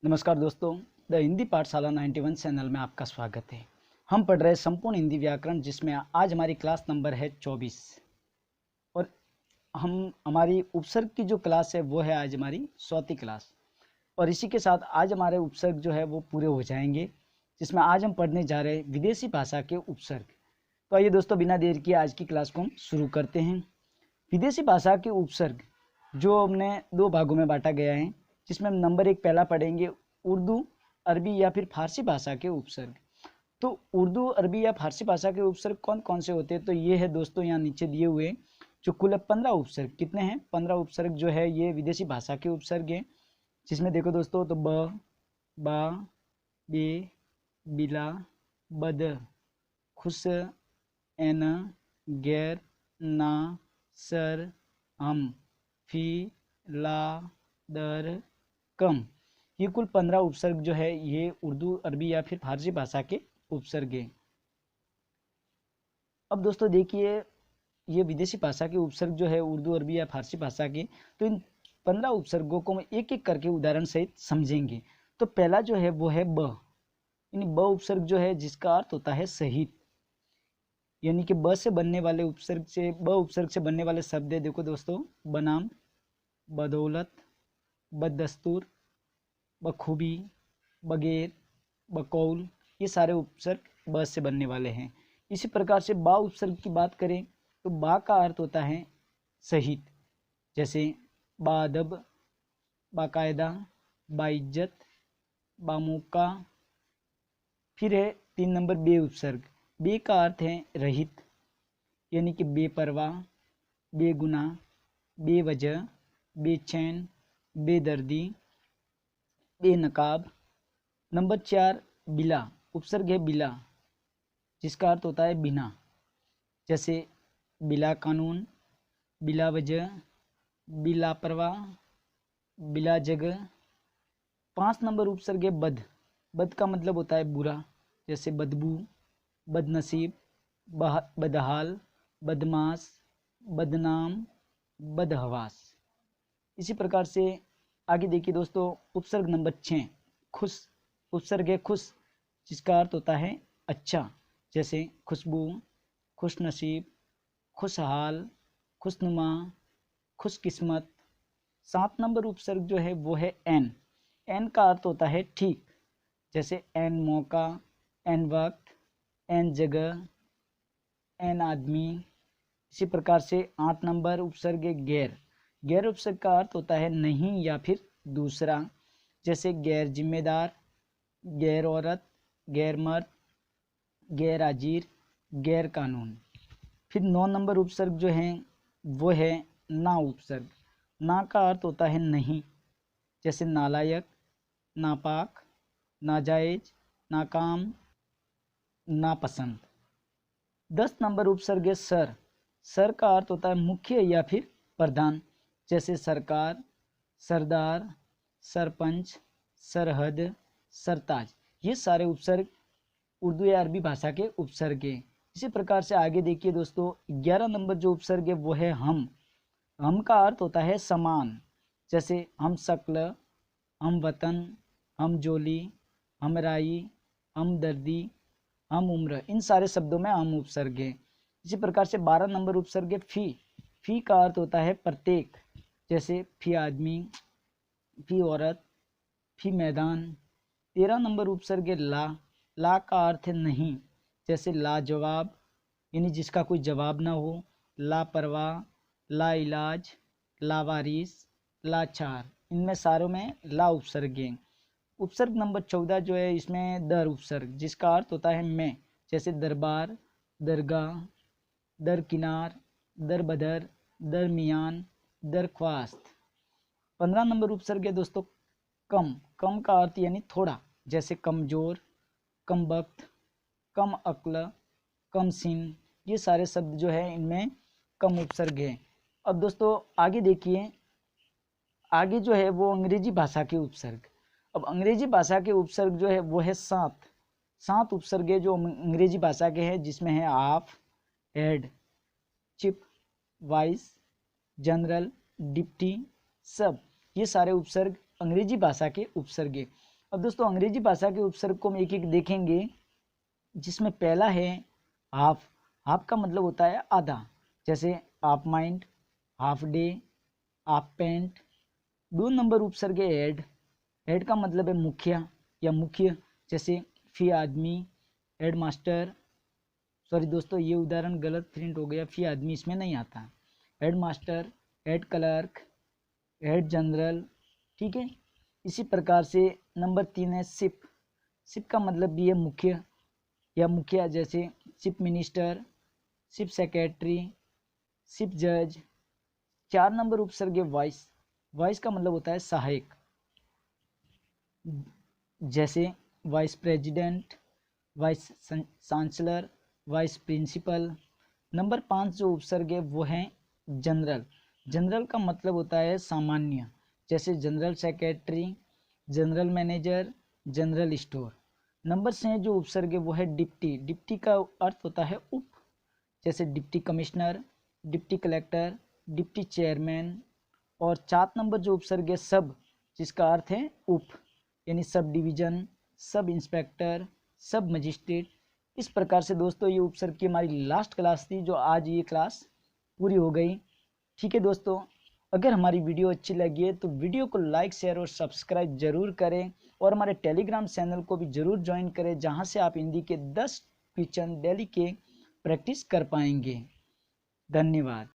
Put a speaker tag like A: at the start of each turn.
A: नमस्कार दोस्तों, द हिंदी पाठशाला 91 चैनल में आपका स्वागत है। हम पढ़ रहे संपूर्ण हिंदी व्याकरण, जिसमें आज हमारी क्लास नंबर है 24 और हमारी उपसर्ग की जो क्लास है वो है आज हमारी 4वीं क्लास। और इसी के साथ आज हमारे उपसर्ग जो है वो पूरे हो जाएंगे, जिसमें आज हम पढ़ने जा रहे हैं विदेशी भाषा के उपसर्ग। तो आइए दोस्तों, बिना देर किए आज की क्लास को हम शुरू करते हैं। विदेशी भाषा के उपसर्ग जो हमने 2 भागों में बांटा गया है, जिसमें हम नंबर 1 पहला पढ़ेंगे उर्दू, अरबी या फिर फारसी भाषा के उपसर्ग। तो उर्दू, अरबी या फारसी भाषा के उपसर्ग कौन कौन से होते हैं, तो ये है दोस्तों यहाँ नीचे दिए हुए, जो कुल 15 उपसर्ग। कितने हैं? 15 उपसर्ग जो है ये विदेशी भाषा के उपसर्ग हैं, जिसमें देखो दोस्तों, तो ब, बा, बे, बिला, बद, खुश, एन, गैर, ना, सर, हम, फी, ला, दर, कम। ये कुल 15 उपसर्ग जो है ये उर्दू, अरबी या फिर फारसी भाषा के उपसर्ग हैं। अब दोस्तों देखिए, ये विदेशी भाषा के उपसर्ग जो है उर्दू, अरबी या फारसी भाषा के, तो इन 15 उपसर्गों को हम एक एक करके उदाहरण सहित समझेंगे। तो पहला जो है वो है ब। यानी ब उपसर्ग जो है, जिसका अर्थ होता है सहित। यानी कि ब से बनने वाले उपसर्ग से, ब उपसर्ग से बनने वाले शब्द है, देखो दोस्तों, बनाम, बदौलत, बददस्तूर, बखूबी, बगैर, बकौल, ये सारे उपसर्ग ब से बनने वाले हैं। इसी प्रकार से बा उपसर्ग की बात करें तो बा का अर्थ होता है सहित, जैसे बाअदब, बाकायदा, बाइज्जत, बामौका। फिर है 3 नंबर बे उपसर्ग। बे का अर्थ है रहित, यानी कि बेपरवाह, बेगुनाह, बेवजह, बेचैन, बेदर्दी, बेनकाब। नंबर 4 बिला उपसर्ग है बिला, जिसका अर्थ होता है बिना, जैसे बिला कानून, बिला वजह, बिला परवाह, बिला जगह। 5 नंबर उपसर्ग है बद। बद का मतलब होता है बुरा, जैसे बदबू, बदनसीब, बदहाल, बदमाश, बदनाम, बदहवास। इसी प्रकार से आगे देखिए दोस्तों, उपसर्ग नंबर 6 खुश उपसर्ग है खुश, जिसका अर्थ होता है अच्छा, जैसे खुशबू, खुशनसीब, खुशहाल, खुशनुमा, खुशकिस्मत। 7 नंबर उपसर्ग जो है वो है एन। एन का अर्थ होता है ठीक, जैसे एन मौका, एन वक्त, एन जगह, एन आदमी। इसी प्रकार से 8 नंबर उपसर्ग है गैर। गैर उपसर्ग का अर्थ होता है नहीं या फिर दूसरा, जैसे गैर जिम्मेदार, गैर औरत, गैर मर्द, गैर आजीर, गैर कानून। फिर 9 नंबर उपसर्ग जो है वो है ना उपसर्ग। ना का अर्थ होता है नहीं, जैसे नालायक, नापाक, नाजायज, नाकाम, नापसंद। 10 नंबर उपसर्ग है सर। सर का अर्थ होता है मुख्य या फिर प्रधान, जैसे सरकार, सरदार, सरपंच, सरहद, सरताज। ये सारे उपसर्ग उर्दू या अरबी भाषा के उपसर्ग हैं। इसी प्रकार से आगे देखिए दोस्तों, 11 नंबर जो उपसर्ग है वो है हम। हम का अर्थ होता है समान, जैसे हम शक्ल, हम वतन, हम जोली, हम राई, हम दर्दी, हम उम्र। इन सारे शब्दों में हम उपसर्ग है। इसी प्रकार से 12 नंबर उपसर्ग है फी। फी का अर्थ होता है प्रत्येक, जैसे फी आदमी, फी औरत, फी मैदान। 13 नंबर उपसर्ग है ला। ला का अर्थ है नहीं, जैसे लाजवाब, यानी जिसका कोई जवाब ना हो, लापरवाह, ला इलाज, लावारिस, लाचार। इनमें सारों में ला उपसर्ग है। उपसर्ग नंबर 14 जो है, इसमें दर उपसर्ग, जिसका अर्थ होता है मैं, जैसे दरबार, दरगाह, दरकिनार, दरबदर, दरमियान, दरख्वास्त। 15 नंबर उपसर्ग है दोस्तों कम। कम का अर्थ यानी थोड़ा, जैसे कमजोर, कम वक्त, कम अक्ल, कम सिन। ये सारे शब्द जो है इनमें कम उपसर्ग है। अब दोस्तों आगे देखिए, आगे जो है वो अंग्रेजी भाषा के उपसर्ग। अब अंग्रेजी भाषा के उपसर्ग जो है वो है 7 उपसर्ग है जो अंग्रेजी भाषा के हैं, जिसमें है of, head, chip, vice, general, deputy, सब। ये सारे उपसर्ग अंग्रेजी भाषा के उपसर्ग है। अब दोस्तों अंग्रेजी भाषा के उपसर्ग को हम एक एक देखेंगे, जिसमें पहला है हाफ। हाफ का मतलब होता है आधा, जैसे half mind, half day, half pant. 2 number उपसर्ग है हेड। हेड का मतलब है मुखिया या मुख्य, जैसे फी आदमी, हेड मास्टर। सॉरी दोस्तों, ये उदाहरण गलत प्रिंट हो गया, फी आदमी इसमें नहीं आता। Head master, head clerk, head general, ठीक है। इसी प्रकार से नंबर 3 है सिप। सिप का मतलब भी है मुख्य या मुखिया, जैसे chief minister, chief secretary, chief जज। 4 नंबर उपसर्ग है वाइस। वाइस का मतलब होता है सहायक, जैसे vice president, vice chancellor, vice principal. Number 5 जो उपसर्ग है वो है जनरल। जनरल का मतलब होता है सामान्य, जैसे general secretary, general manager, general store. Number 6 जो उपसर्ग है वो है डिप्टी। डिप्टी का अर्थ होता है उप, जैसे deputy commissioner, deputy collector, deputy chairman. और 4 नंबर जो उपसर्ग है सब, जिसका अर्थ है उप, यानी सब डिवीजन, सब इंस्पेक्टर, सब मजिस्ट्रेट। इस प्रकार से दोस्तों ये उपसर्ग की हमारी लास्ट क्लास थी, जो आज ये क्लास पूरी हो गई। ठीक है दोस्तों, अगर हमारी वीडियो अच्छी लगी है तो वीडियो को लाइक, शेयर और सब्सक्राइब जरूर करें, और हमारे टेलीग्राम चैनल को भी जरूर ज्वाइन करें, जहां से आप हिंदी के 10 क्वेश्चन डेली के प्रैक्टिस कर पाएंगे। धन्यवाद।